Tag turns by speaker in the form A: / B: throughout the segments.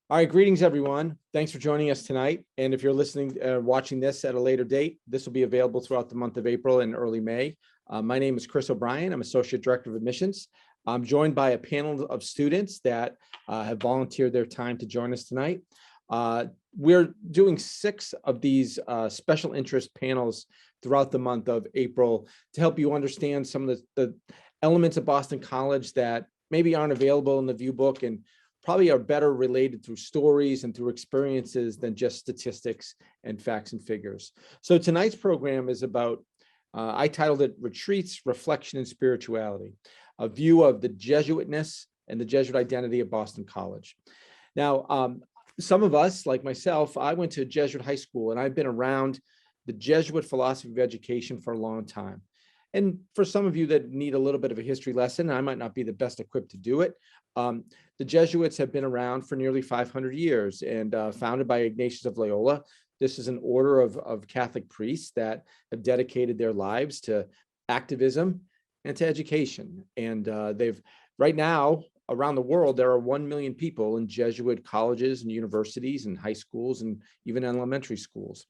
A: All right, greetings, everyone. Thanks for joining us tonight. And if you're listening, watching this at a later date, this will be available throughout the month of April and early May. My name is Chris O'Brien. I'm Associate Director of Admissions. I'm joined by a panel of students that have volunteered their time to join us tonight. We're doing 6 of these special interest panels throughout the month of April to help you understand some of the elements of Boston College that maybe aren't available in the view book and probably are better related through stories and through experiences than just statistics and facts and figures. So tonight's program is about, I titled it Retreats, Reflection, and Spirituality, a view of the Jesuitness and the Jesuit identity of Boston College. Now, some of us, like myself, I went to Jesuit high school, and I've been around the Jesuit philosophy of education for a long time. And for some of you that need a little bit of a history lesson, I might not be the best equipped to do it. The Jesuits have been around for nearly 500 years and founded by Ignatius of Loyola. This is an order of Catholic priests that have dedicated their lives to activism and to education. And they've right now around the world, there are 1 million people in Jesuit colleges and universities and high schools and even elementary schools.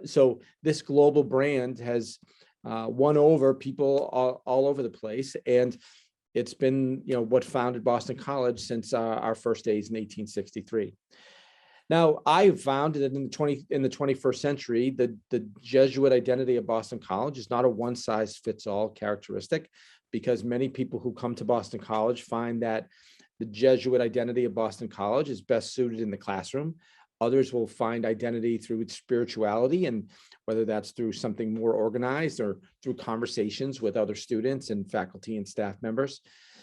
A: So this global brand has won over people all over the place. And it's been, what founded Boston College since our first days in 1863. Now, I found that in the 21st century, the Jesuit identity of Boston College is not a one-size-fits-all characteristic, because many people who come to Boston College find that the Jesuit identity of Boston College is best suited in the classroom. Others will find identity through its spirituality, and whether that's through something more organized or through conversations with other students and faculty and staff members.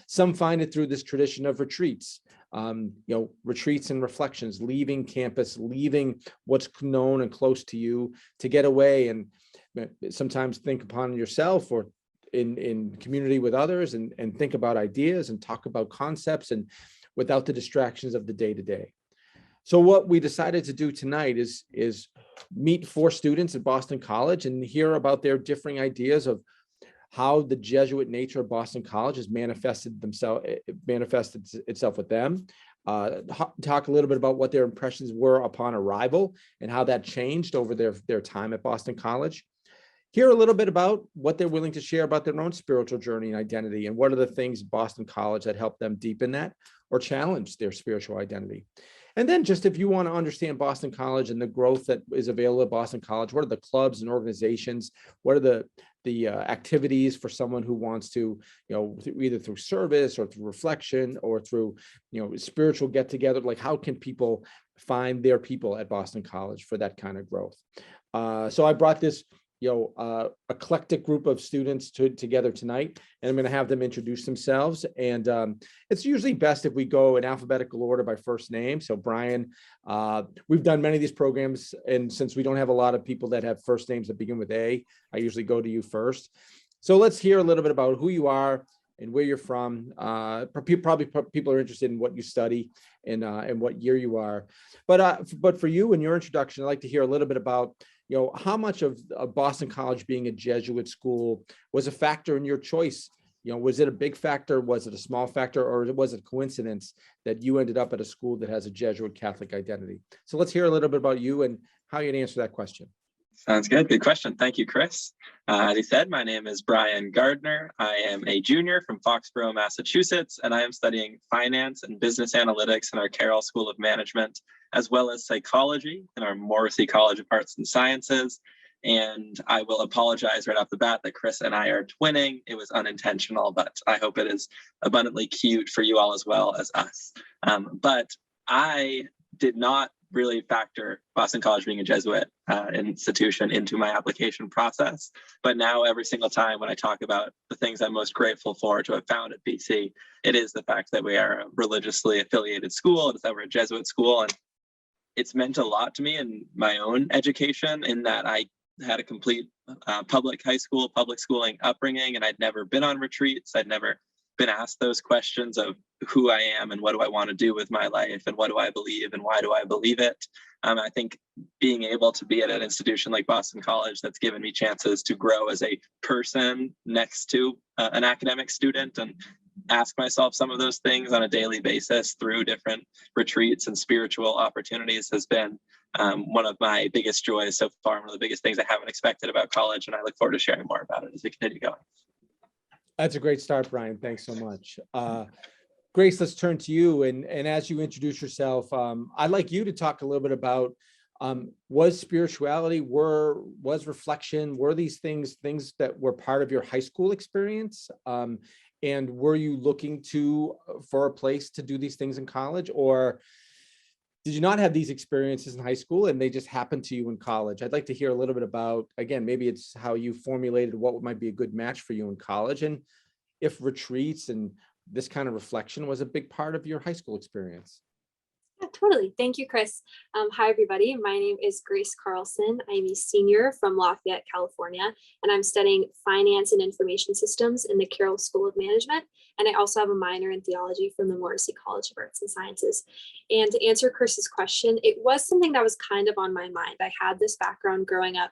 A: Some find it through this tradition of retreats, retreats and reflections, leaving campus, leaving what's known and close to you to get away and sometimes think upon yourself or in community with others and think about ideas and talk about concepts and without the distractions of the day-to-day. So what we decided to do tonight is meet 4 students at Boston College and hear about their differing ideas of how the Jesuit nature of Boston College has manifested itself with them. Talk a little bit about what their impressions were upon arrival and how that changed over their time at Boston College. Hear a little bit about what they're willing to share about their own spiritual journey and identity, and what are the things at Boston College that helped them deepen that or challenge their spiritual identity. And then just if you want to understand Boston College and the growth that is available at Boston College, what are the clubs and organizations? What are the activities for someone who wants to, either through service or through reflection or through, spiritual get together, like how can people find their people at Boston College for that kind of growth? So I brought this eclectic group of students together tonight, and I'm going to have them introduce themselves. And it's usually best if we go in alphabetical order by first name. So Brian, we've done many of these programs, and since we don't have a lot of people that have first names that begin with A, I usually go to you first. So let's hear a little bit about who you are and where you're from. Probably people are interested in what you study and what year you are. But for you in your introduction, I'd like to hear a little bit about how much of Boston College being a Jesuit school was a factor in your choice? Was it a big factor? Was it a small factor? Or was it a coincidence that you ended up at a school that has a Jesuit Catholic identity? So let's hear a little bit about you and how you'd answer that question.
B: Sounds good. Good question. Thank you, Chris. As he said, my name is Brian Gardner. I am a junior from Foxborough, Massachusetts, and I am studying finance and business analytics in our Carroll School of Management, as well as psychology in our Morrissey College of Arts and Sciences. And I will apologize right off the bat that Chris and I are twinning. It was unintentional, but I hope it is abundantly cute for you all as well as us. But I did not really factor Boston College being a Jesuit institution into my application process. But now every single time when I talk about the things I'm most grateful for to have found at BC, it is the fact that we are a religiously affiliated school, that we're a Jesuit school. And it's meant a lot to me in my own education, in that I had a complete public schooling upbringing, and I'd never been on retreats. I'd never been asked those questions of who I am and what do I want to do with my life and what do I believe and why do I believe it. I think being able to be at an institution like Boston College that's given me chances to grow as a person next to an academic student and ask myself some of those things on a daily basis through different retreats and spiritual opportunities has been one of my biggest joys so far, one of the biggest things I haven't expected about college, and I look forward to sharing more about it as we continue going.
A: That's a great start, Brian. Thanks so much. Grace, let's turn to you. And as you introduce yourself, I'd like you to talk a little bit about was spirituality, was reflection, were these things that were part of your high school experience? And were you looking for a place to do these things in college, or did you not have these experiences in high school and they just happened to you in college? I'd like to hear a little bit about, again, maybe it's how you formulated what might be a good match for you in college, and if retreats and this kind of reflection was a big part of your high school experience.
C: Yeah, totally. Thank you, Chris. Hi, everybody. My name is Grace Carlson. I'm a senior from Lafayette, California, and I'm studying finance and information systems in the Carroll School of Management. And I also have a minor in theology from the Morrissey College of Arts and Sciences. And to answer Chris's question, it was something that was kind of on my mind. I had this background growing up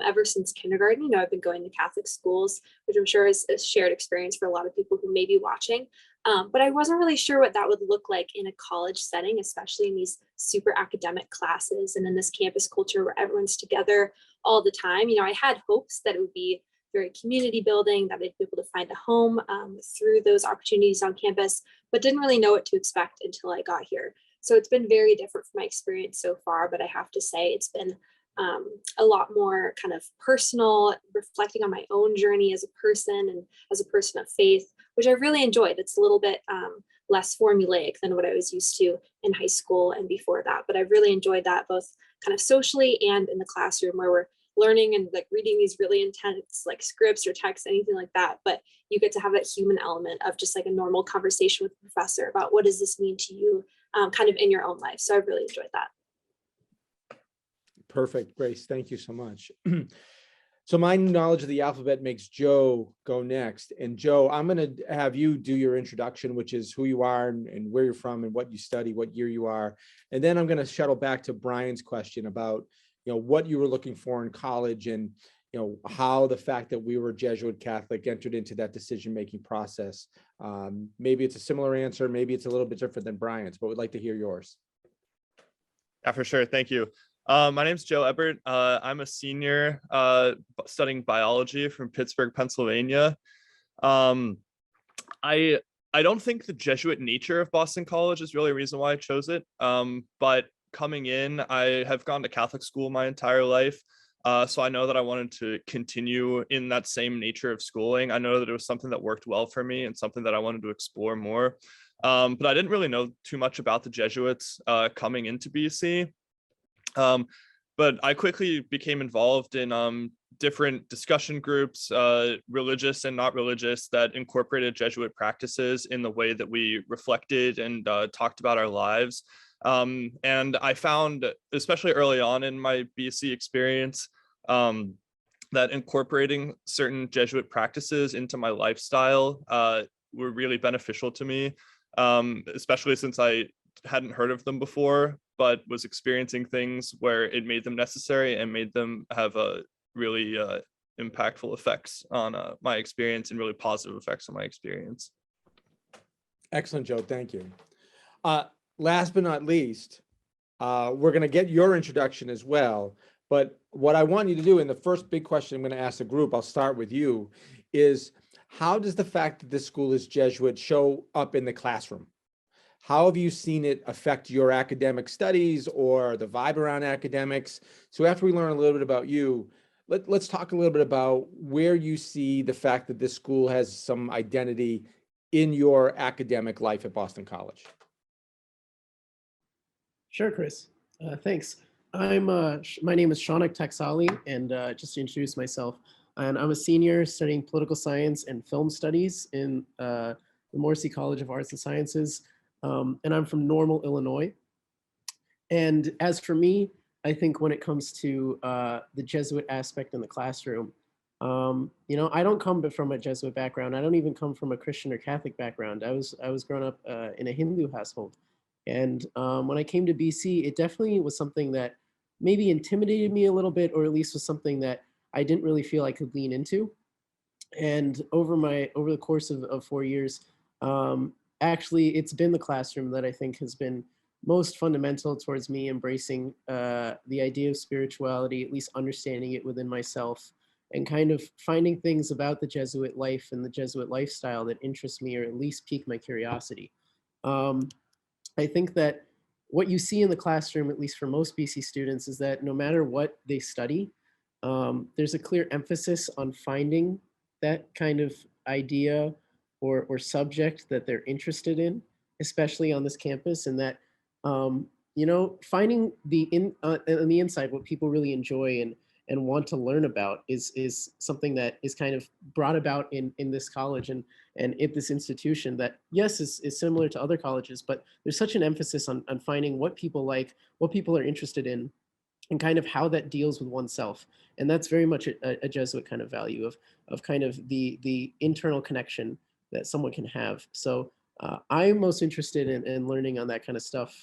C: ever since kindergarten. You know, I've been going to Catholic schools, which I'm sure is a shared experience for a lot of people who may be watching. But I wasn't really sure what that would look like in a college setting, especially in these super academic classes and in this campus culture where everyone's together all the time. You know, I had hopes that it would be very community building, that I'd be able to find a home through those opportunities on campus, but didn't really know what to expect until I got here. So it's been very different from my experience so far, but I have to say it's been a lot more kind of personal, reflecting on my own journey as a person and as a person of faith, which I really enjoyed. It's a little bit less formulaic than what I was used to in high school and before that. But I really enjoyed that both kind of socially and in the classroom, where we're learning and like reading these really intense like scripts or texts, anything like that. But you get to have that human element of just like a normal conversation with the professor about what does this mean to you kind of in your own life. So I really enjoyed that.
A: Perfect, Grace. Thank you so much. So my knowledge of the alphabet makes Joe go next. And Joe, I'm going to have you do your introduction, which is who you are and where you're from and what you study, what year you are. And then I'm going to shuttle back to Brian's question about, you know, what you were looking for in college and, you know, how the fact that we were Jesuit Catholic entered into that decision-making process. Maybe it's a similar answer. Maybe it's a little bit different than Brian's, but we'd like to hear yours.
D: Yeah, for sure. Thank you. My name's Joe Ebert. I'm a senior studying biology from Pittsburgh, Pennsylvania. I don't think the Jesuit nature of Boston College is really a reason why I chose it. But coming in, I have gone to Catholic school my entire life. So I know that I wanted to continue in that same nature of schooling. I know that it was something that worked well for me and something that I wanted to explore more. But I didn't really know too much about the Jesuits coming into BC. But I quickly became involved in different discussion groups, religious and not religious, that incorporated Jesuit practices in the way that we reflected and talked about our lives. And I found, especially early on in my BC experience, that incorporating certain Jesuit practices into my lifestyle were really beneficial to me, especially since I hadn't heard of them before, but was experiencing things where it made them necessary and made them have a really impactful effects on my experience and really positive effects on my experience.
A: Excellent, Joe. Thank you. Last but not least, we're going to get your introduction as well. But what I want you to do, and the first big question I'm going to ask the group, I'll start with you, is how does the fact that this school is Jesuit show up in the classroom? How have you seen it affect your academic studies or the vibe around academics? So after we learn a little bit about you, let's talk a little bit about where you see the fact that this school has some identity in your academic life at Boston College.
E: Sure, Chris. Thanks. My name is Shaunak Taksali, and just to introduce myself, and I'm a senior studying political science and film studies in the Morrissey College of Arts and Sciences. And I'm from Normal, Illinois. And as for me, I think when it comes to the Jesuit aspect in the classroom, you know, I don't come from a Jesuit background. I don't even come from a Christian or Catholic background. I was grown up in a Hindu household. And when I came to BC, it definitely was something that maybe intimidated me a little bit, or at least was something that I didn't really feel I could lean into. And over the course of 4 years, Actually, it's been the classroom that I think has been most fundamental towards me embracing the idea of spirituality, at least understanding it within myself, and kind of finding things about the Jesuit life and the Jesuit lifestyle that interest me or at least pique my curiosity. I think that what you see in the classroom, at least for most BC students, is that no matter what they study, there's a clear emphasis on finding that kind of idea or subject that they're interested in, especially on this campus, and that finding on the inside what people really enjoy and want to learn about is something that is kind of brought about in this college and at this institution that, yes, is similar to other colleges, but there's such an emphasis on finding what people like, what people are interested in, and kind of how that deals with oneself. And that's very much a Jesuit kind of value of kind of the internal connection that someone can have. So I'm most interested in learning on that kind of stuff,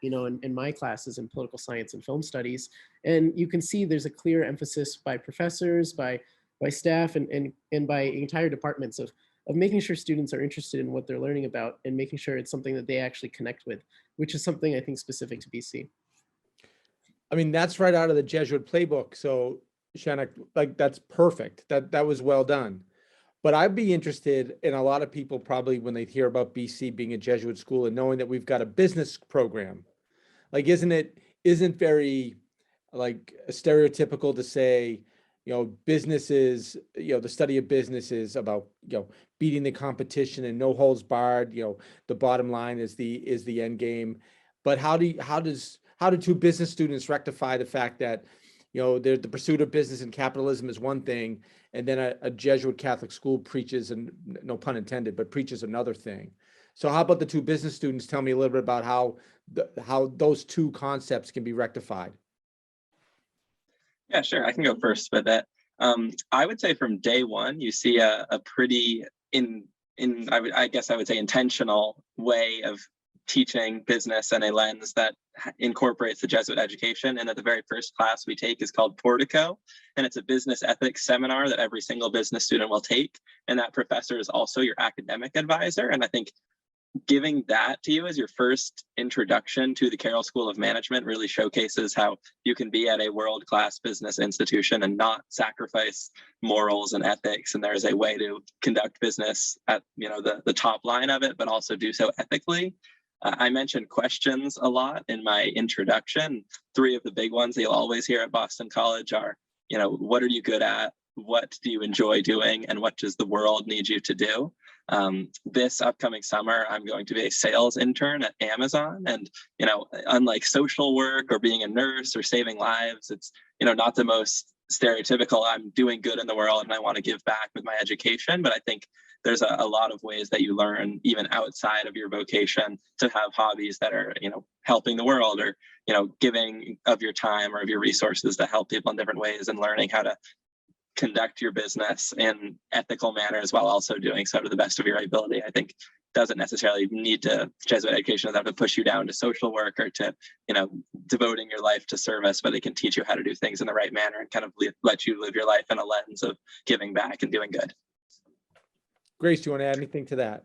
E: in my classes in political science and film studies. And you can see there's a clear emphasis by professors, by staff, and by entire departments of making sure students are interested in what they're learning about and making sure it's something that they actually connect with, which is something I think specific to BC.
A: I mean, that's right out of the Jesuit playbook. So Shannon, like, that's perfect. That was well done. But I'd be interested in a lot of people probably when they hear about BC being a Jesuit school and knowing that we've got a business program. Like, isn't very like stereotypical to say, businesses, the study of business is about, beating the competition and no holds barred, the bottom line is the end game. But how do two business students rectify the fact that, the pursuit of business and capitalism is one thing, and then a Jesuit Catholic school preaches, and no pun intended, but preaches another thing. So how about the two business students tell me a little bit about how those two concepts can be rectified?
B: Yeah, sure. I can go first with it. I would say from day one, you see a pretty I guess I would say intentional way of teaching business and a lens that incorporates the Jesuit education. And at the very first class we take is called Portico, and it's a business ethics seminar that every single business student will take. And that professor is also your academic advisor. And I think giving that to you as your first introduction to the Carroll School of Management really showcases how you can be at a world-class business institution and not sacrifice morals and ethics. And there's a way to conduct business at the top line of it, but also do so ethically. I mentioned questions a lot in my introduction. 3 of the big ones that you'll always hear at Boston College are, what are you good at? What do you enjoy doing? And what does the world need you to do? This upcoming summer, I'm going to be a sales intern at Amazon. And, unlike social work or being a nurse or saving lives, it's, not the most stereotypical, I'm doing good in the world and I want to give back with my education. But I think there's a lot of ways that you learn even outside of your vocation to have hobbies that are, helping the world, or, giving of your time or of your resources to help people in different ways, and learning how to conduct your business in ethical manners while also doing so to the best of your ability. I think doesn't necessarily need to, Jesuit education doesn't have to push you down to social work or to, devoting your life to service, but they can teach you how to do things in the right manner and kind of let you live your life in a lens of giving back and doing good.
A: Grace, do you want to add anything to that?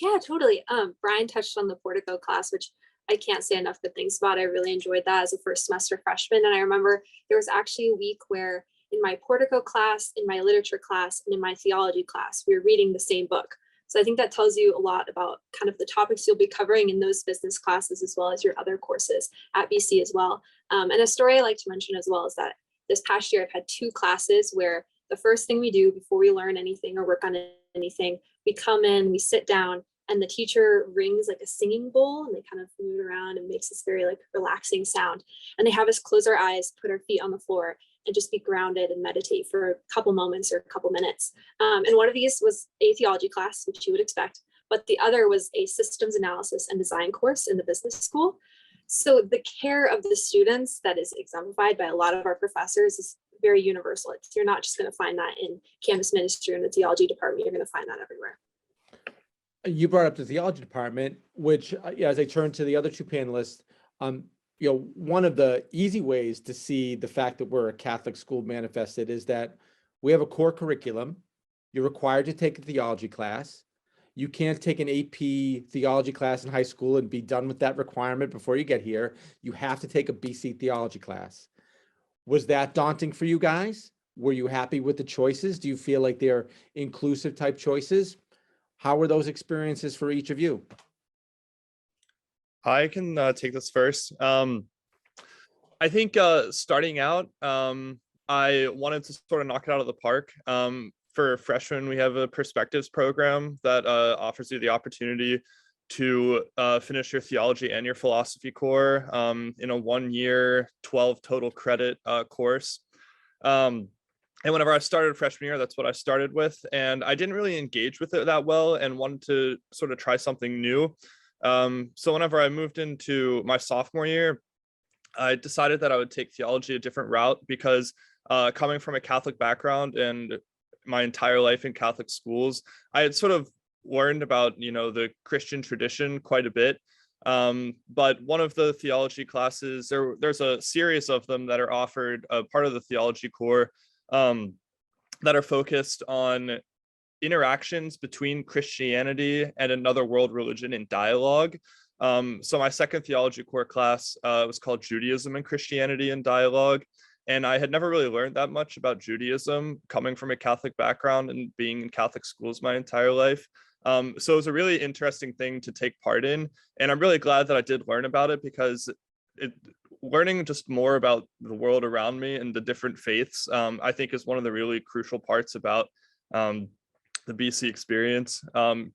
C: Yeah, totally. Brian touched on the Portico class, which I can't say enough good things about. I really enjoyed that as a first semester freshman. And I remember there was actually a week where in my Portico class, in my literature class, and in my theology class, we were reading the same book. So I think that tells you a lot about kind of the topics you'll be covering in those business classes, as well as your other courses at BC as well. And a story I like to mention as well is that this past year, I've had 2 classes where the first thing we do before we learn anything or work on anything, we come in, we sit down, and the teacher rings like a singing bowl, and they kind of move it around and makes this very like relaxing sound. And they have us close our eyes, put our feet on the floor, and just be grounded and meditate for a couple moments or a couple minutes. And one of these was a theology class, which you would expect, but the other was a systems analysis and design course in the business school. So the care of the students that is exemplified by a lot of our professors is very universal. You're not just going to find that in campus ministry or in the theology department. You're going to find that everywhere.
A: You brought up the theology department, which, as I turn to the other 2 panelists, one of the easy ways to see the fact that we're a Catholic school manifested is that we have a core curriculum. You're required to take a theology class. You can't take an AP theology class in high school and be done with that requirement before you get here. You have to take a BC theology class. Was that daunting for you guys? Were you happy with the choices? Do you feel like they're inclusive type choices? How were those experiences for each of you?
D: I can take this first. I think starting out, I wanted to sort of knock it out of the park. For freshmen, we have a perspectives program that offers you the opportunity to finish your theology and your philosophy core in a 1 year, 12 total credit course. And whenever I started freshman year, that's what I started with. And I didn't really engage with it that well and wanted to sort of try something new. So whenever I moved into my sophomore year, I decided that I would take theology a different route because coming from a Catholic background and my entire life in Catholic schools, I had sort of learned about, the Christian tradition quite a bit. But one of the theology classes, there's a series of them that are offered part of the theology core that are focused on interactions between Christianity and another world religion in dialogue. So my second theology core class was called Judaism and Christianity in Dialogue. And I had never really learned that much about Judaism coming from a Catholic background and being in Catholic schools my entire life. So it was a really interesting thing to take part in. And I'm really glad that I did learn about it because learning just more about the world around me and the different faiths, I think is one of the really crucial parts about the BC experience,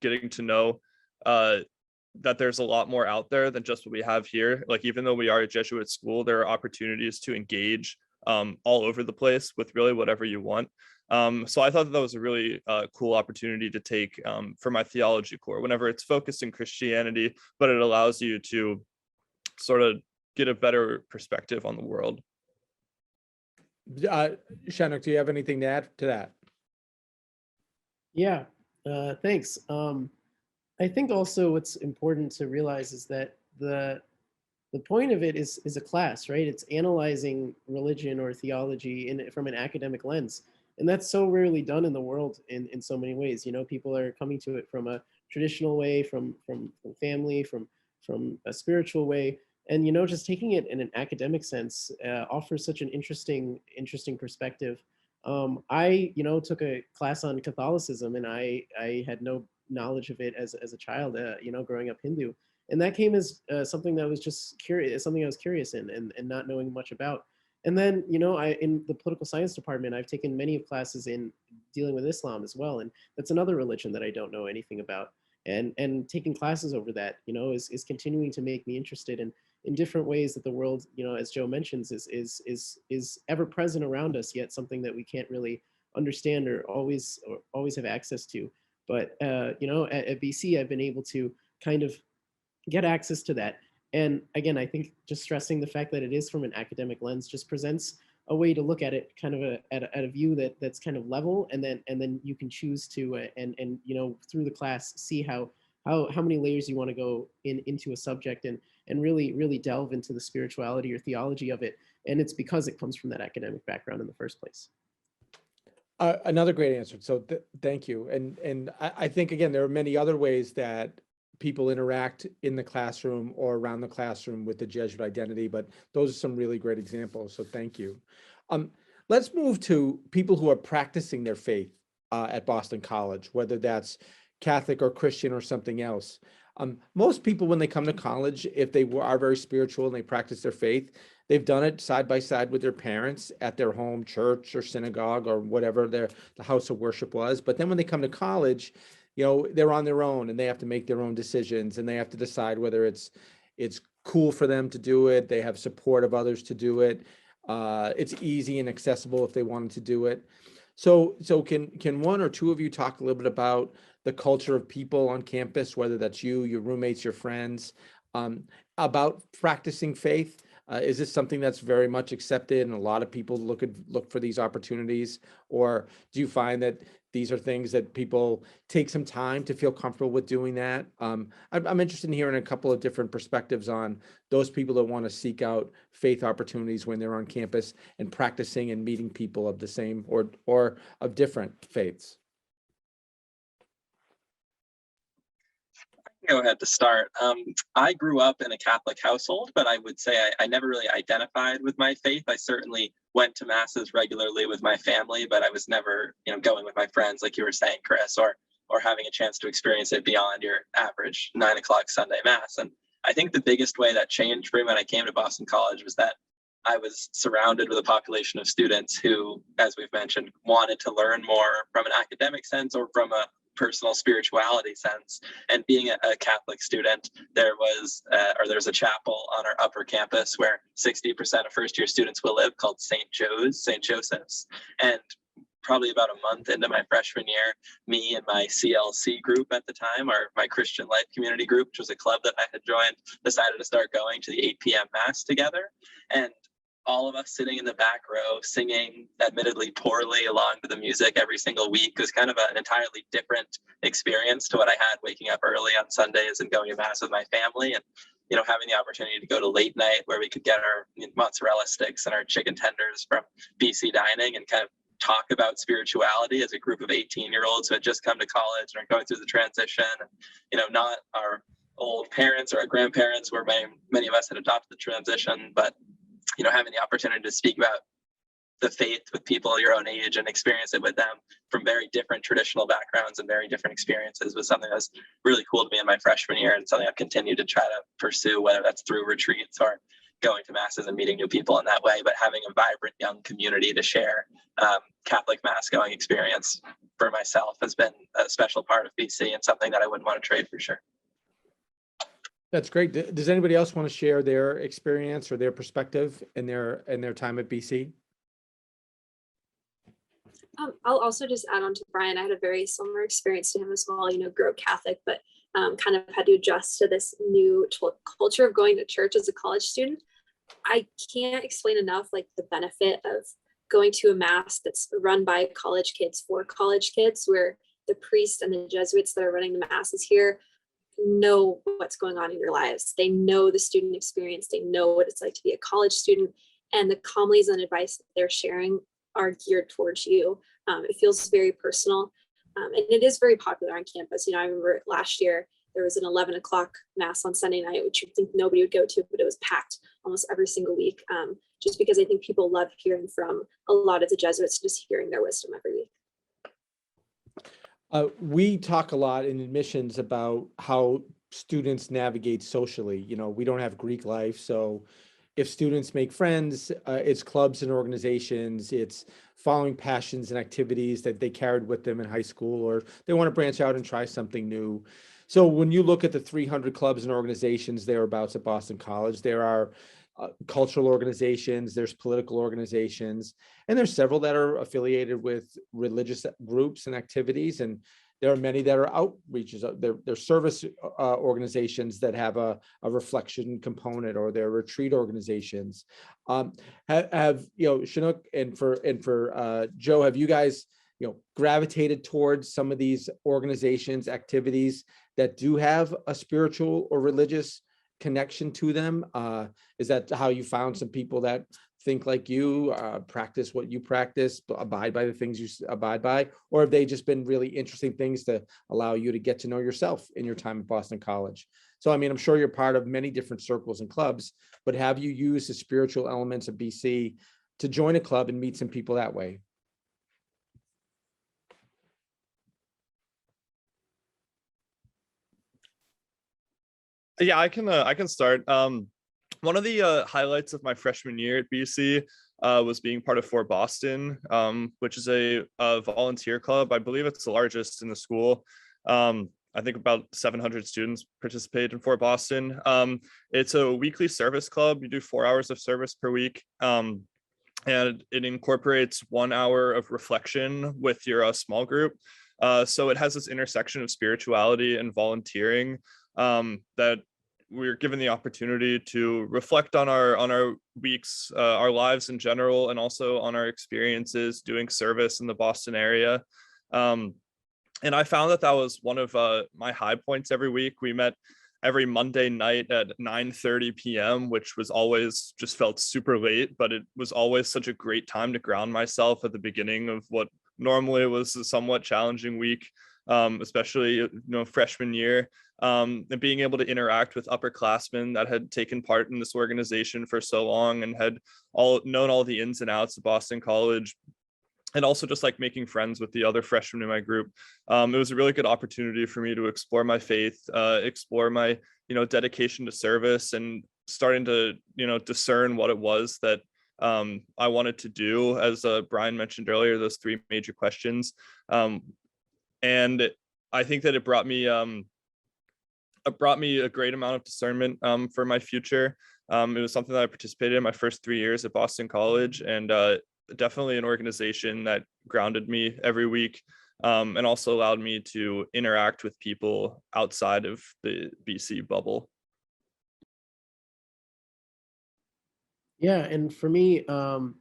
D: getting to know that there's a lot more out there than just what we have here. Like, even though we are a Jesuit school, there are opportunities to engage all over the place with really whatever you want. So I thought that was a really cool opportunity to take for my theology core whenever it's focused in Christianity, but it allows you to sort of get a better perspective on the world.
A: Shannon, do you have anything to add to that?
E: Yeah, thanks. I think also what's important to realize is that the point of it is a class, right? It's analyzing religion or theology from an academic lens. And that's so rarely done in the world in so many ways. People are coming to it from a traditional way, from family, from a spiritual way. And, just taking it in an academic sense offers such an interesting perspective. I, took a class on Catholicism, and I had no knowledge of it as a child, growing up Hindu. And that came as something that was just curious, something I was curious in and not knowing much about. And then, in the political science department, I've taken many classes in dealing with Islam as well. And that's another religion that I don't know anything about. And taking classes over that, is continuing to make me interested in different ways that the world, as Joe mentions, is ever present around us, yet something that we can't really understand or always have access to. But at BC, I've been able to kind of get access to that. And again, I think just stressing the fact that it is from an academic lens just presents a way to look at it kind of at a view that's kind of level, and then you can choose to and through the class see how many layers you want to go into a subject and really delve into the spirituality or theology of it. And it's because it comes from that academic background in the first place.
A: Another great answer. So thank you. And I think, again, there are many other ways that people interact in the classroom or around the classroom with the Jesuit identity, but those are some really great examples. So thank you. Let's move to people who are practicing their faith at Boston College, whether that's Catholic or Christian or something else. Most people, when they come to college, if they are very spiritual and they practice their faith, they've done it side by side with their parents at their home church or synagogue or whatever the house of worship was. But then when they come to college, they're on their own and they have to make their own decisions, and they have to decide whether it's cool for them to do it. They have support of others to do it. It's easy and accessible if they wanted to do it. So can one or two of you talk a little bit about the culture of people on campus, whether that's you, your roommates, your friends, about practicing faith? Is this something that's very much accepted and a lot of people look for these opportunities? Or do you find that these are things that people take some time to feel comfortable with doing that? I'm interested in hearing a couple of different perspectives on those people that want to seek out faith opportunities when they're on campus and practicing and meeting people of the same or of different faiths.
B: Go ahead to start. I grew up in a Catholic household, but I would say I never really identified with my faith. I certainly went to masses regularly with my family, but I was never, going with my friends, like you were saying, Chris, or having a chance to experience it beyond your average 9 o'clock Sunday mass. And I think the biggest way that changed for me when I came to Boston College was that I was surrounded with a population of students who, as we've mentioned, wanted to learn more from an academic sense or from a personal spirituality sense. And being a Catholic student, there's a chapel on our upper campus where 60% of first year students will live, called St. Joseph's. And probably about a month into my freshman year, me and my CLC group at the time, or my Christian Life Community group, which was a club that I had joined, decided to start going to the 8 p.m. mass together. And all of us sitting in the back row singing, admittedly poorly, along to the music every single week was kind of an entirely different experience to what I had waking up early on Sundays and going to mass with my family. And having the opportunity to go to late night where we could get our mozzarella sticks and our chicken tenders from BC Dining and kind of talk about spirituality as a group of 18-year-olds who had just come to college and are going through the transition. And, not our old parents or our grandparents where many of us had adopted the transition, but having the opportunity to speak about the faith with people your own age and experience it with them from very different traditional backgrounds and very different experiences was something that was really cool to me in my freshman year, and something I've continued to try to pursue, whether that's through retreats or going to masses and meeting new people in that way. But having a vibrant young community to share Catholic mass going experience for myself has been a special part of BC and something that I wouldn't want to trade for sure.
A: That's great. Does anybody else want to share their experience or their perspective in their time at BC?
C: I'll also just add on to Brian. I had a very similar experience to him as well. Grew up Catholic, but kind of had to adjust to this new culture of going to church as a college student. I can't explain enough the benefit of going to a mass that's run by college kids for college kids, where the priests and the Jesuits that are running the masses here know what's going on in your lives. They know the student experience. They know what it's like to be a college student, and the homilies and advice that they're sharing are geared towards you. It feels very personal, and it is very popular on campus. I remember last year there was an 11 o'clock mass on Sunday night, which you'd think nobody would go to, but it was packed almost every single week, just because I think people love hearing from a lot of the Jesuits, just hearing their wisdom every week.
A: We talk a lot in admissions about how students navigate socially. We don't have Greek life, so if students make friends, it's clubs and organizations, it's following passions and activities that they carried with them in high school, or they want to branch out and try something new. So when you look at the 300 clubs and organizations thereabouts at Boston College, there are cultural organizations, there's political organizations, and there's several that are affiliated with religious groups and activities. And there are many that are outreaches. They're service organizations that have a reflection component, or they're retreat organizations. Chinook and for Joe, have you guys gravitated towards some of these organizations, activities that do have a spiritual or religious connection to them? Is that how you found some people that think like you, practice what you practice, abide by the things you abide by, or have they just been really interesting things to allow you to get to know yourself in your time at Boston College? So, I'm sure you're part of many different circles and clubs, but have you used the spiritual elements of BC to join a club and meet some people that way?
D: Yeah, I can start. One of the highlights of my freshman year at BC was being part of For Boston, which is a volunteer club. I believe it's the largest in the school. I think about 700 students participate in For Boston. It's a weekly service club. You do 4 hours of service per week. And it incorporates 1 hour of reflection with your small group. So it has this intersection of spirituality and volunteering that we're given the opportunity to reflect on our weeks, our lives in general, and also on our experiences doing service in the Boston area. And I found that was one of my high points every week. We met every Monday night at 9:30 p.m., which was always just felt super late, but it was always such a great time to ground myself at the beginning of what normally was a somewhat challenging week. especially freshman year, and being able to interact with upperclassmen that had taken part in this organization for so long and had known all the ins and outs of Boston College, and also just like making friends with the other freshmen in my group. It was a really good opportunity for me to explore my faith, explore my dedication to service, and starting to discern what it was that I wanted to do, as Brian mentioned earlier, those three major questions. And I think that it brought me a great amount of discernment for my future. It was something that I participated in my first 3 years at Boston College, and definitely an organization that grounded me every week, and also allowed me to interact with people outside of the BC bubble.
E: Yeah, and for me, I'm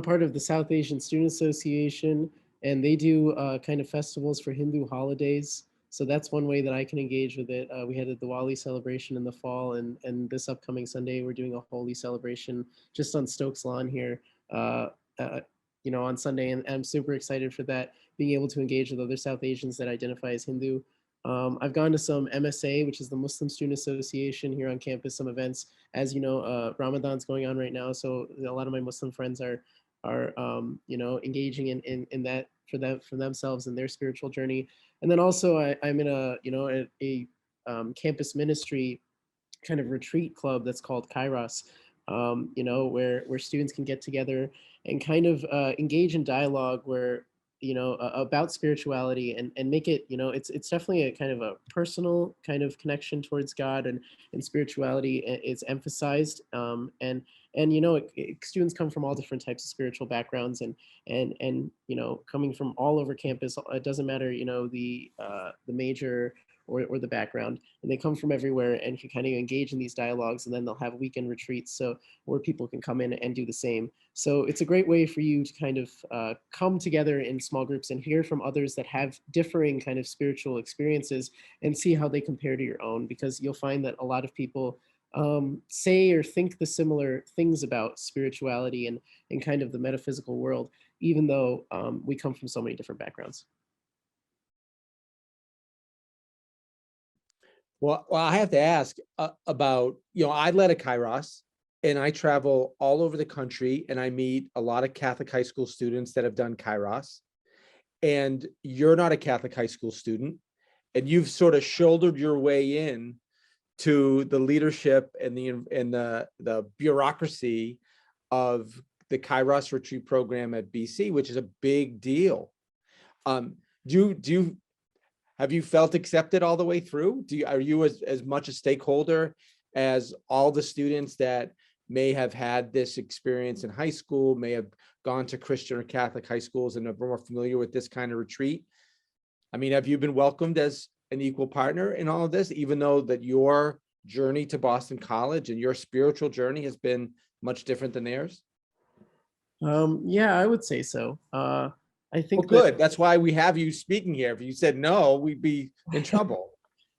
E: part of the South Asian Student Association, and they do kind of festivals for Hindu holidays. So that's one way that I can engage with it. We had the Diwali celebration in the fall, and this upcoming Sunday we're doing a Holi celebration just on Stokes Lawn here, on Sunday, and I'm super excited for that. Being able to engage with other South Asians that identify as Hindu. I've gone to some MSA, which is the Muslim Student Association here on campus, some events. As you know, Ramadan's going on right now, so a lot of my Muslim friends are engaging in that for themselves and their spiritual journey. And then also I'm in a campus ministry kind of retreat club that's called Kairos, where students can get together and kind of engage in dialogue where about spirituality and make it, it's definitely a kind of a personal kind of connection towards God, and spirituality is emphasized. Students come from all different types of spiritual backgrounds, and coming from all over campus. It doesn't matter, the major or the background, and they come from everywhere and can kind of engage in these dialogues, and then they'll have weekend retreats where people can come in and do the same. So it's a great way for you to kind of come together in small groups and hear from others that have differing kind of spiritual experiences and see how they compare to your own, because you'll find that a lot of people say or think the similar things about spirituality and kind of the metaphysical world, even though we come from so many different backgrounds.
A: Well, I have to ask about, I led a Kairos, and I travel all over the country, and I meet a lot of Catholic high school students that have done Kairos. And you're not a Catholic high school student, and you've sort of shouldered your way in to the leadership and the bureaucracy of the Kairos retreat program at BC, which is a big deal. Have you felt accepted all the way through? Are you as much a stakeholder as all the students that may have had this experience in high school, may have gone to Christian or Catholic high schools and are more familiar with this kind of retreat? I mean, have you been welcomed as an equal partner in all of this, even though that your journey to Boston College and your spiritual journey has been much different than theirs?
E: Yeah, I would say so. I think
A: well, good. That's why we have you speaking here. If you said no, we'd be in trouble.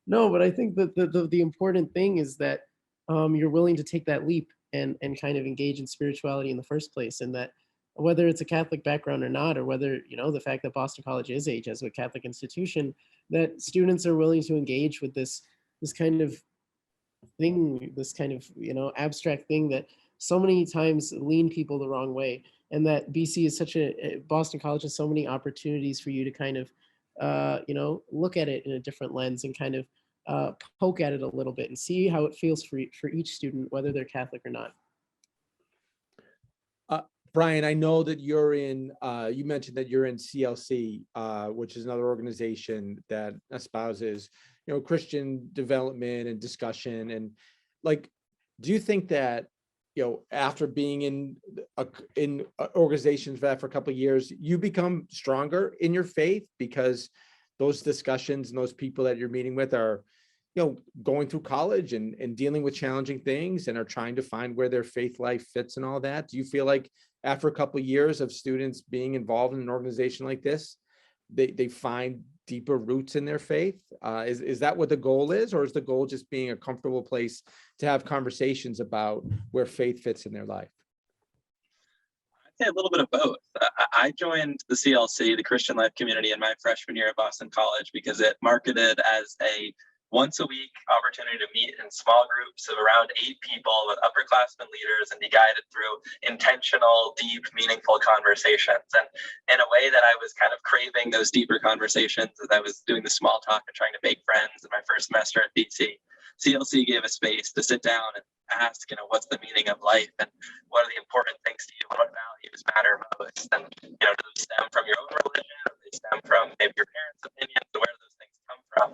E: No, but I think that the important thing is that you're willing to take that leap and kind of engage in spirituality in the first place, and that whether it's a Catholic background or not, or whether, the fact that Boston College is a Jesuit Catholic institution, that students are willing to engage with this kind of thing, this kind of, abstract thing that so many times lean people the wrong way. And that BC is Boston College has so many opportunities for you to kind of, look at it in a different lens and kind of poke at it a little bit and see how it feels for each student, whether they're Catholic or not.
A: Brian, I know that you're in, you mentioned that you're in CLC, which is another organization that espouses, Christian development and discussion. And do you think that, after being in organizations for a couple of years, you become stronger in your faith because those discussions and those people that you're meeting with are, going through college and dealing with challenging things and are trying to find where their faith life fits and all that? Do you feel like after a couple of years of students being involved in an organization like this, they find deeper roots in their faith? Is that what the goal is, or is the goal just being a comfortable place to have conversations about where faith fits in their life?
B: I say a little bit of both. I joined the CLC, the Christian Life Community, in my freshman year at Boston College because it marketed as a once a week opportunity to meet in small groups of around 8 people with upperclassmen leaders and be guided through intentional, deep, meaningful conversations. And in a way that I was kind of craving those deeper conversations as I was doing the small talk and trying to make friends in my first semester at BC, CLC gave a space to sit down and ask, what's the meaning of life and what are the important things to you? What values matter most? And, do those stem from your own religion? Or do they stem from maybe your parents' opinions? Where do those things come from?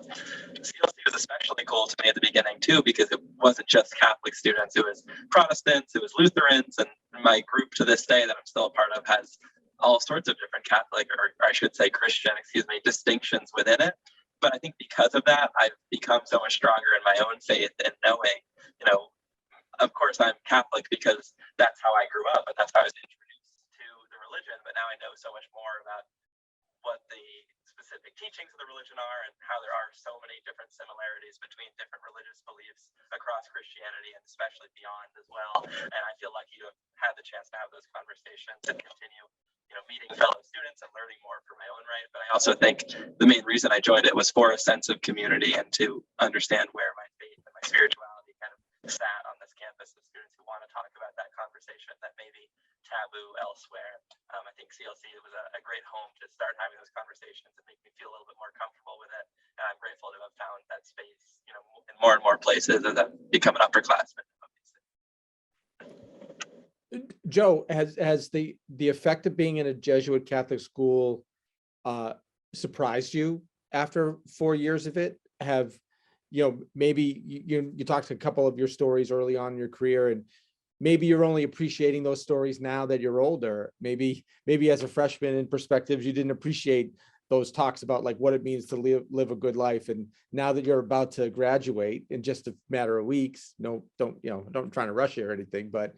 B: CLC was especially cool to me at the beginning too, because it wasn't just Catholic students. It was Protestants, it was Lutherans, and my group to this day that I'm still a part of has all sorts of different Catholic, or I should say Christian, distinctions within it. But I think because of that, I've become so much stronger in my own faith and knowing, of course I'm Catholic because that's how I grew up and that's how I was introduced to the religion. But now I know so much more about what the specific teachings of the religion are and how there are so many different similarities between different religious beliefs across Christianity and especially beyond as well. And I feel lucky to have had the chance to have those conversations and continue, meeting fellow students and learning more for my own right. But I also think the main reason I joined it was for a sense of community and to understand where my faith and my spirituality kind of sat on this campus of students who want to talk about that conversation that may be taboo elsewhere. I think CLC was a great home to start having those conversations and make me feel a little bit more comfortable with it. And I'm grateful to have found that space, in more and more places as I've become an upperclassman.
A: Joe, has the effect of being in a Jesuit Catholic school surprised you after 4 years of it? Have maybe you talked to a couple of your stories early on in your career, and maybe you're only appreciating those stories now that you're older. Maybe as a freshman in perspectives, you didn't appreciate those talks about like what it means to live a good life. And now that you're about to graduate in just a matter of weeks, don't trying to rush you or anything, but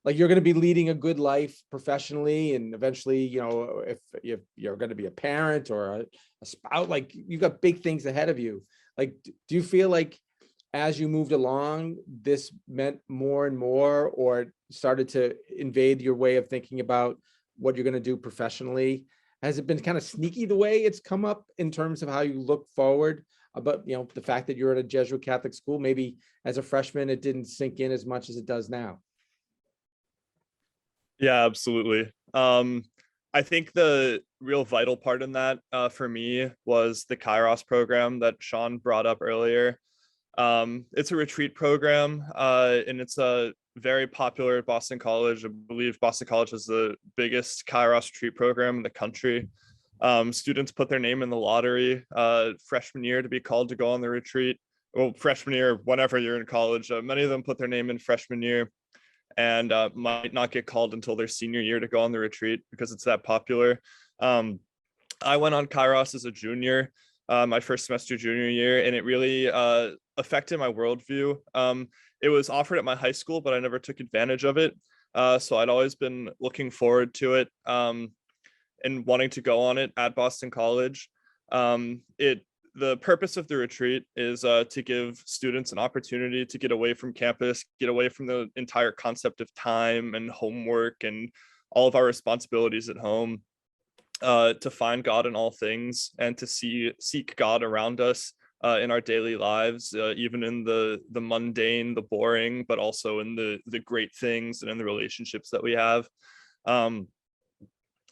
A: like you're going to be leading a good life professionally, and eventually, if you're going to be a parent or a spouse, like you've got big things ahead of you. Like, do you feel like as you moved along, this meant more and more, or started to invade your way of thinking about what you're going to do professionally? Has it been kind of sneaky the way it's come up in terms of how you look forward about, the fact that you're at a Jesuit Catholic school? Maybe as a freshman, it didn't sink in as much as it does now.
D: Yeah, absolutely. I think the real vital part in that for me was the Kairos program that Sean brought up earlier. It's a retreat program, and it's a very popular at Boston College. I believe Boston College is the biggest Kairos retreat program in the country. Students put their name in the lottery freshman year to be called to go on the retreat. Well, freshman year, whenever you're in college, many of them put their name in freshman year and might not get called until their senior year to go on the retreat because it's that popular. I went on Kairos as a junior, my first semester junior year, and it really affected my worldview. It was offered at my high school, but I never took advantage of it. So I'd always been looking forward to it and wanting to go on it at Boston College. The purpose of the retreat is to give students an opportunity to get away from campus, get away from the entire concept of time and homework and all of our responsibilities at home, to find God in all things and to seek God around us in our daily lives, even in the mundane, the boring, but also in the great things and in the relationships that we have.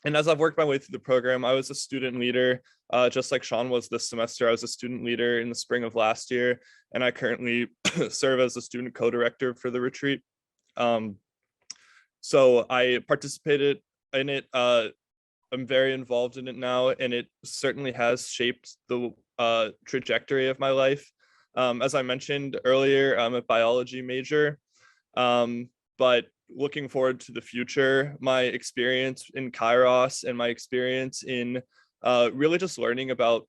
D: And as I've worked my way through the program, I was a student leader, just like Sean was this semester. I was a student leader in the spring of last year, and I currently serve as a student co-director for the retreat. So I participated in it. I'm very involved in it now, and it certainly has shaped the trajectory of my life. As I mentioned earlier, I'm a biology major, but looking forward to the future, my experience in Kairos and my experience in really just learning about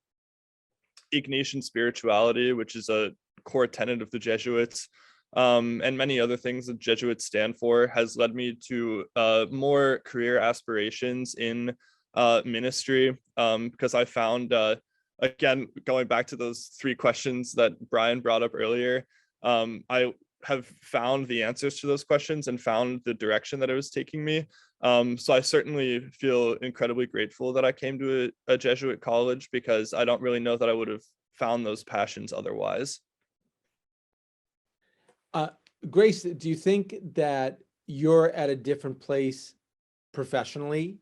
D: Ignatian spirituality, which is a core tenet of the Jesuits, and many other things that Jesuits stand for, has led me to more career aspirations in ministry, because I found, again, going back to those 3 questions that Brian brought up earlier, I have found the answers to those questions and found the direction that it was taking me. So I certainly feel incredibly grateful that I came to a Jesuit college, because I don't really know that I would have found those passions otherwise.
A: Grace, do you think that you're at a different place professionally?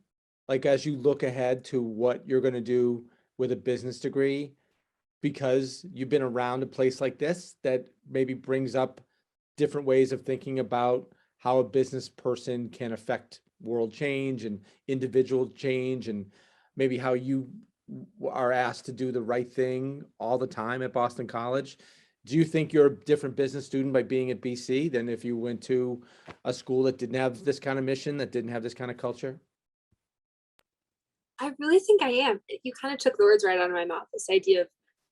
A: Like as you look ahead to what you're going to do with a business degree, because you've been around a place like this that maybe brings up different ways of thinking about how a business person can affect world change and individual change, and maybe how you are asked to do the right thing all the time at Boston College. Do you think you're a different business student by being at BC than if you went to a school that didn't have this kind of mission, that didn't have this kind of culture?
C: I really think I am. You kind of took the words right out of my mouth, this idea of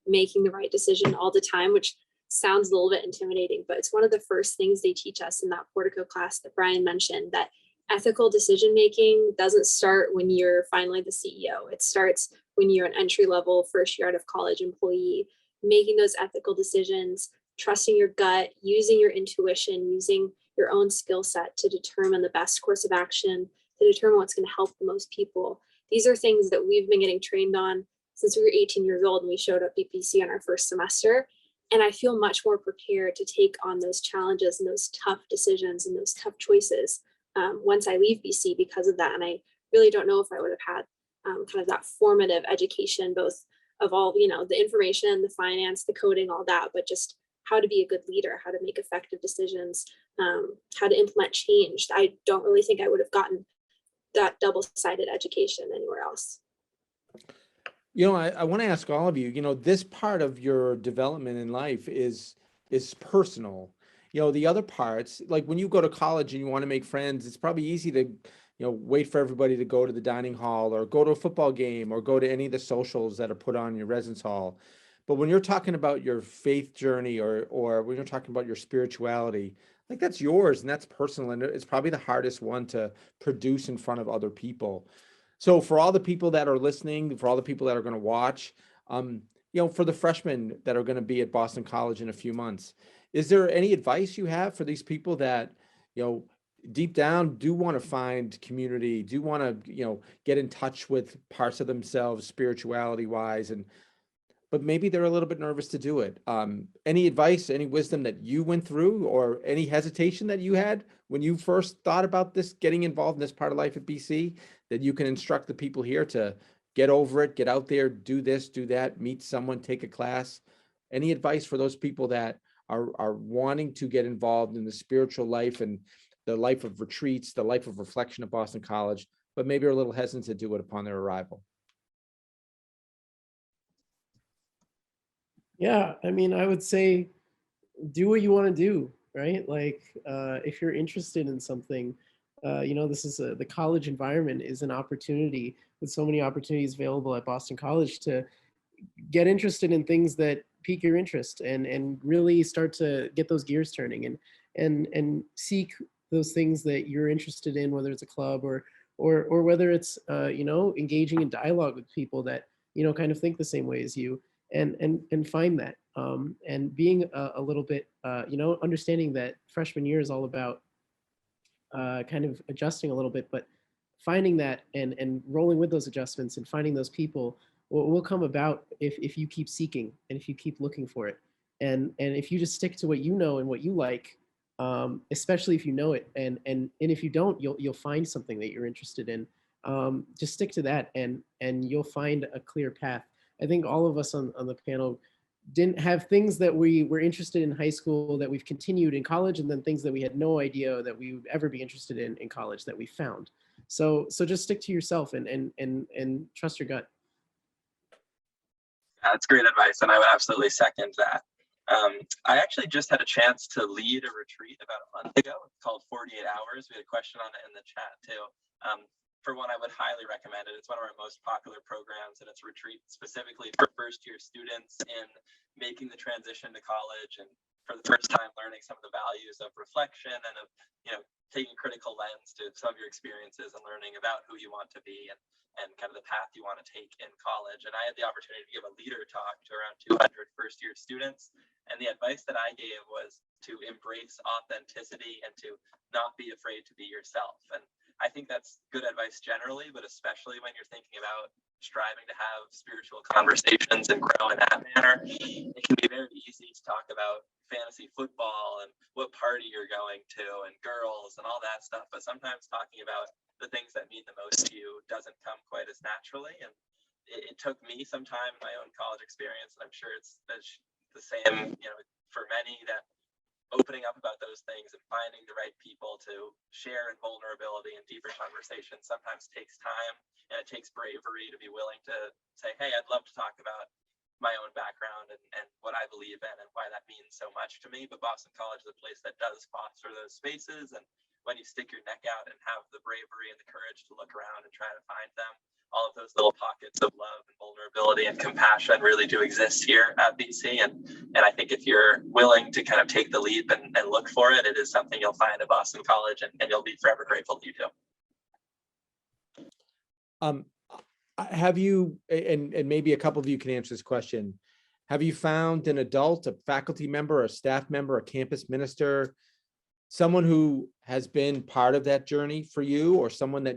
C: making the right decision all the time, which sounds a little bit intimidating, but it's one of the first things they teach us in that Portico class that Brian mentioned, that ethical decision making doesn't start when you're finally the CEO. It starts when you're an entry level, first year out of college employee, making those ethical decisions, trusting your gut, using your intuition, using your own skill set to determine the best course of action, to determine what's going to help the most people. These are things that we've been getting trained on since we were 18 years old and we showed up at BC on our first semester. And I feel much more prepared to take on those challenges and those tough decisions and those tough choices once I leave BC because of that. And I really don't know if I would have had kind of that formative education, both of all, the information, the finance, the coding, all that, but just how to be a good leader, how to make effective decisions, how to implement change. I don't really think I would have gotten that double-sided education anywhere else.
A: I want to ask all of you, this part of your development in life is personal. The other parts, like when you go to college and you want to make friends, it's probably easy to, wait for everybody to go to the dining hall or go to a football game or go to any of the socials that are put on in your residence hall. But when you're talking about your faith journey or when you're talking about your spirituality, like that's yours and that's personal, and it's probably the hardest one to produce in front of other people. So for all the people that are listening, for all the people that are going to watch, for the freshmen that are going to be at Boston College in a few months, is there any advice you have for these people that, deep down do want to find community, do want to, get in touch with parts of themselves spirituality wise, but maybe they're a little bit nervous to do it. Any advice, any wisdom that you went through, or any hesitation that you had when you first thought about this, getting involved in this part of life at BC, that you can instruct the people here to get over it, get out there, do this, do that, meet someone, take a class? Any advice for those people that are wanting to get involved in the spiritual life and the life of retreats, the life of reflection at Boston College, but maybe are a little hesitant to do it upon their arrival?
E: Yeah, I mean, I would say do what you want to do, right? Like, if you're interested in something, this is the college environment is an opportunity with so many opportunities available at Boston College to get interested in things that pique your interest and really start to get those gears turning and seek those things that you're interested in, whether it's a club or whether it's engaging in dialogue with people that kind of think the same way as you, and find that, and being a little bit understanding that freshman year is all about kind of adjusting a little bit, but finding that and rolling with those adjustments and finding those people will come about if you keep seeking and if you keep looking for it, and if you just stick to what you know and what you like, especially if you know it, and if you don't, you'll find something that you're interested in. Just stick to that, and you'll find a clear path. I think all of us on the panel didn't have things that we were interested in high school that we've continued in college, and then things that we had no idea that we would ever be interested in college that we found. So just stick to yourself and trust your gut.
B: That's great advice, and I would absolutely second that. I actually just had a chance to lead a retreat about a month ago. It's called 48 Hours. We had a question on it in the chat too. For one, I would highly recommend it. It's one of our most popular programs, and it's a retreat specifically for first-year students in making the transition to college and for the first time learning some of the values of reflection and of taking a critical lens to some of your experiences and learning about who you want to be and kind of the path you want to take in college. And I had the opportunity to give a leader talk to around 200 first-year students, and the advice that I gave was to embrace authenticity and to not be afraid to be yourself. And I think that's good advice generally, but especially when you're thinking about striving to have spiritual conversations and grow in that manner. It can be very easy to talk about fantasy football and what party you're going to and girls and all that stuff, but sometimes talking about the things that mean the most to you doesn't come quite as naturally. And it took me some time in my own college experience, and I'm sure it's the same, for many, that opening up about those things and finding the right people to share in vulnerability and deeper conversations sometimes takes time, and it takes bravery to be willing to say, hey, I'd love to talk about my own background and what I believe in and why that means so much to me. But Boston College is a place that does foster those spaces, and when you stick your neck out and have the bravery and the courage to look around and try to find them, all of those little pockets of love and vulnerability and compassion really do exist here at BC. And I think if you're willing to kind of take the leap and look for it, it is something you'll find at Boston College, and you'll be forever grateful that you do.
A: Have you, and maybe a couple of you can answer this question, have you found an adult, a faculty member, a staff member, a campus minister, someone who has been part of that journey for you, or someone that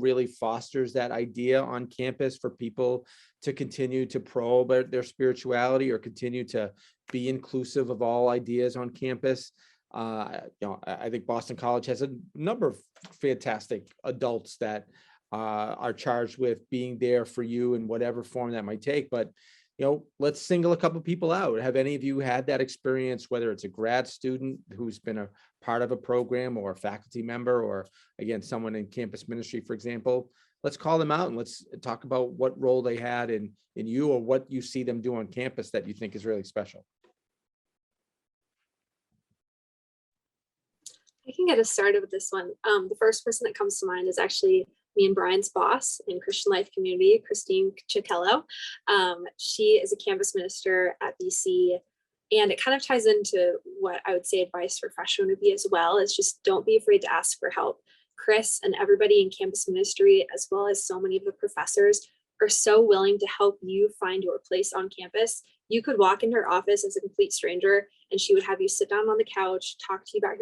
A: really fosters that idea on campus for people to continue to probe their spirituality or continue to be inclusive of all ideas on campus? I think Boston College has a number of fantastic adults that are charged with being there for you in whatever form that might take. But let's single a couple people out. Have any of you had that experience, whether it's a grad student who's been a part of a program, or a faculty member, or again, someone in campus ministry, for example? Let's call them out and let's talk about what role they had in you, or what you see them do on campus that you think is really special.
C: I can get us started with this one. The first person that comes to mind is actually me and Brian's boss in Christian Life Community, Christine Chicello. She is a campus minister at BC, and it kind of ties into what I would say advice for freshmen would be as well, is just don't be afraid to ask for help. Chris and everybody in campus ministry, as well as so many of the professors, are so willing to help you find your place on campus. You could walk in her office as a complete stranger, and she would have you sit down on the couch, talk to you about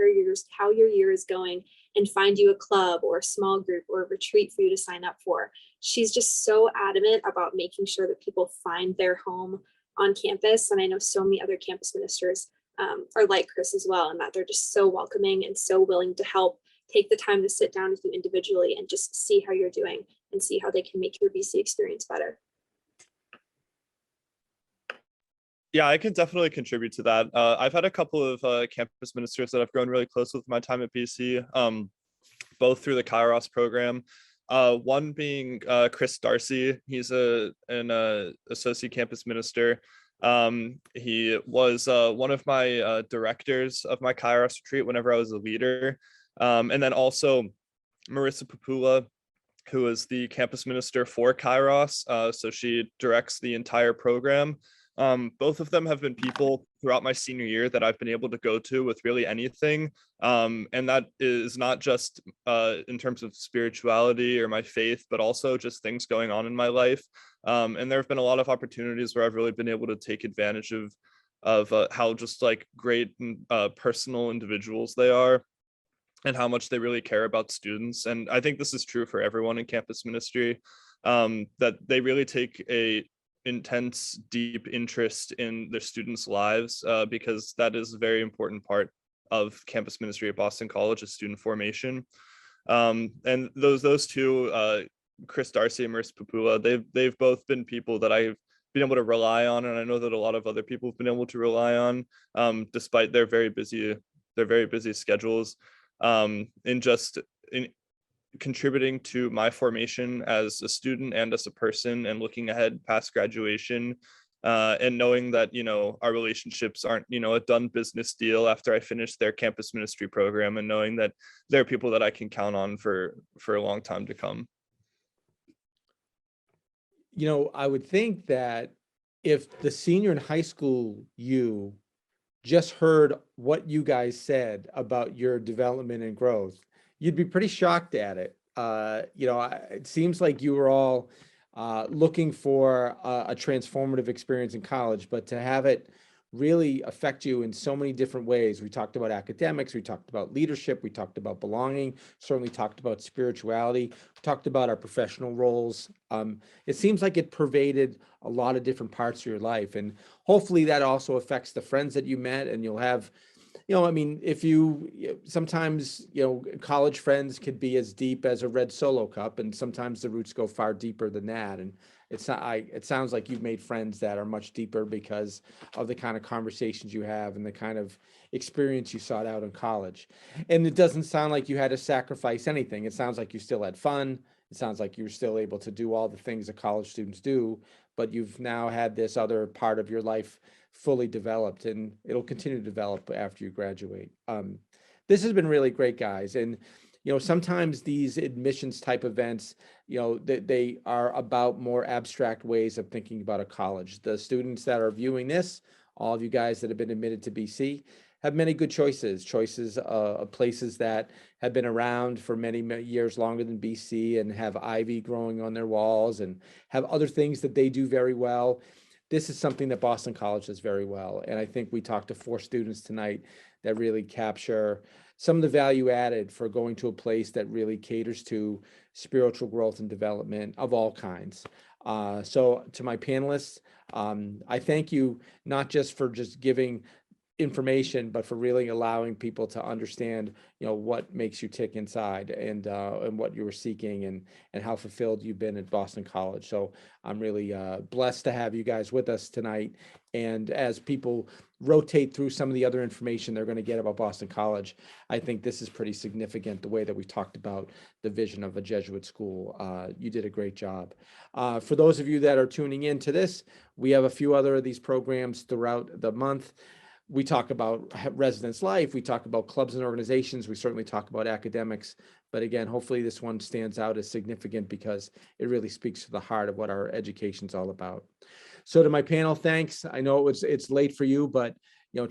C: how your year is going, and find you a club or a small group or a retreat for you to sign up for. She's just so adamant about making sure that people find their home on campus. And I know so many other campus ministers are like Chris as well, and that they're just so welcoming and so willing to help take the time to sit down with you individually and just see how you're doing and see how they can make your BC experience better.
D: Yeah, I can definitely contribute to that. I've had a couple of campus ministers that I've grown really close with my time at BC, both through the Kairos program. One being Chris Darcy. He's an associate campus minister. He was one of my directors of my Kairos retreat whenever I was a leader. And then also Marissa Papula, who is the campus minister for Kairos. So she directs the entire program. Both of them have been people throughout my senior year that I've been able to go to with really anything. And that is not just in terms of spirituality or my faith, but also just things going on in my life. And there have been a lot of opportunities where I've really been able to take advantage of how just like great personal individuals they are, and how much they really care about students. And I think this is true for everyone in campus ministry, that they really take a intense, deep interest in their students' lives, because that is a very important part of campus ministry at Boston College, is student formation. And those two, Chris Darcy and Marissa Papula, they've both been people that I've been able to rely on, and I know that a lot of other people have been able to rely on, despite their very busy schedules, in contributing to my formation as a student and as a person, and looking ahead past graduation, and knowing that our relationships aren't a done business deal after I finish their campus ministry program, and knowing that there are people that I can count on for a long time to come.
A: I would think that if the senior in high school you just heard what you guys said about your development and growth, you'd be pretty shocked at it. It seems like you were all looking for a transformative experience in college, but to have it really affect you in so many different ways. We talked about academics, we talked about leadership, we talked about belonging, certainly talked about spirituality, we talked about our professional roles. It seems like it pervaded a lot of different parts of your life, and hopefully that also affects the friends that you met, and you'll have, I mean, if sometimes, college friends could be as deep as a red Solo cup, and sometimes the roots go far deeper than that. And it sounds like you've made friends that are much deeper because of the kind of conversations you have and the kind of experience you sought out in college. And it doesn't sound like you had to sacrifice anything. It sounds like you still had fun. It sounds like you were still able to do all the things that college students do, but you've now had this other part of your life fully developed, and it'll continue to develop after you graduate. This has been really great, guys. And, sometimes these admissions type events, they are about more abstract ways of thinking about a college. The students that are viewing this, all of you guys that have been admitted to BC, have many good choices of places that have been around for many, many years longer than BC, and have ivy growing on their walls, and have other things that they do very well. This is something that Boston College does very well. And I think we talked to 4 students tonight that really capture some of the value added for going to a place that really caters to spiritual growth and development of all kinds. So to my panelists, I thank you not just for just giving information, but for really allowing people to understand, what makes you tick inside, and what you were seeking, and how fulfilled you've been at Boston College. So I'm really blessed to have you guys with us tonight. And as people rotate through some of the other information they're going to get about Boston College, I think this is pretty significant, the way that we talked about the vision of a Jesuit school. You did a great job. For those of you that are tuning in to this, we have a few other of these programs throughout the month. We talk about residence life, we talk about clubs and organizations, we certainly talk about academics, but again, hopefully this one stands out as significant because it really speaks to the heart of what our education is all about. So to my panel, thanks. I know it's late for you, but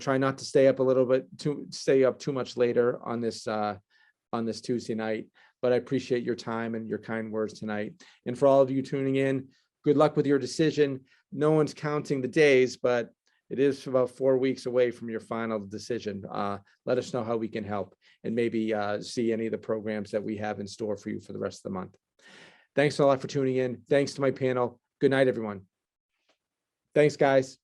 A: try not to stay up too much later on this Tuesday night. But I appreciate your time and your kind words tonight. And for all of you tuning in, good luck with your decision. No one's counting the days, but it is about 4 weeks away from your final decision. Let us know how we can help, and maybe see any of the programs that we have in store for you for the rest of the month. Thanks a lot for tuning in. Thanks to my panel. Good night, everyone. Thanks, guys.